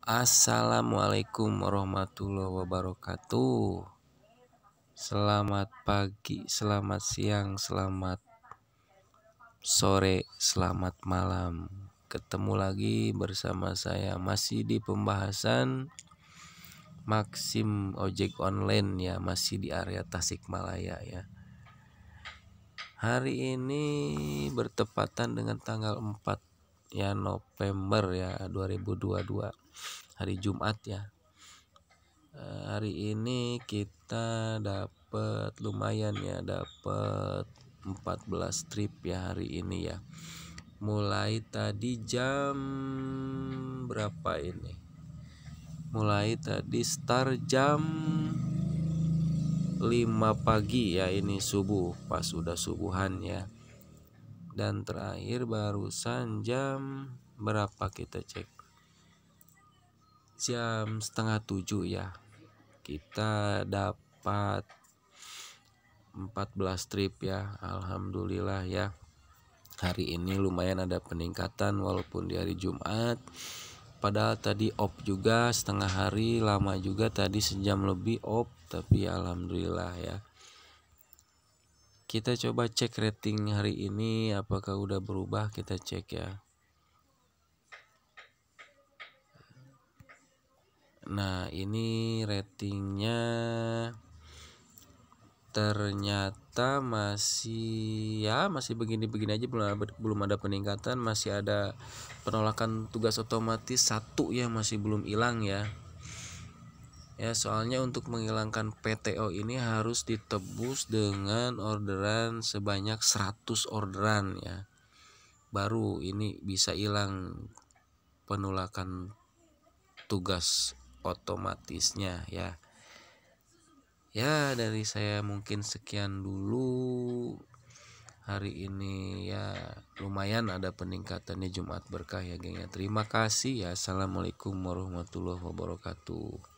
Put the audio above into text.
Assalamualaikum warahmatullahi wabarakatuh. Selamat pagi, selamat siang, selamat sore, selamat malam. Ketemu lagi bersama saya masih di pembahasan Maxim ojek online ya, masih di area Tasikmalaya ya. Hari ini bertepatan dengan tanggal 4 ya November ya 2022, hari Jumat ya. Hari ini kita dapat lumayan ya, dapat 14 trip ya hari ini ya. Mulai tadi jam berapa ini? Mulai tadi start jam 5 pagi ya, ini subuh, pas sudah subuhan ya. Dan terakhir barusan jam berapa kita cek? Jam setengah 7 ya. Kita dapat 14 trip ya, alhamdulillah ya. Hari ini lumayan ada peningkatan walaupun di hari Jumat. Padahal tadi off juga setengah hari, lama juga tadi sejam lebih off, tapi alhamdulillah ya. Kita coba cek rating hari ini apakah udah berubah, kita cek ya. Nah, ini ratingnya ternyata masih begini-begini aja, belum ada peningkatan, masih ada penolakan tugas otomatis satu ya, masih belum hilang ya. Ya, soalnya untuk menghilangkan PTO ini harus ditebus dengan orderan sebanyak 100 orderan ya. Baru ini bisa hilang penolakan tugas otomatisnya ya. Ya, dari saya mungkin sekian dulu hari ini ya, lumayan ada peningkatannya, Jumat berkah ya geng ya. Terima kasih ya. Assalamualaikum warahmatullahi wabarakatuh.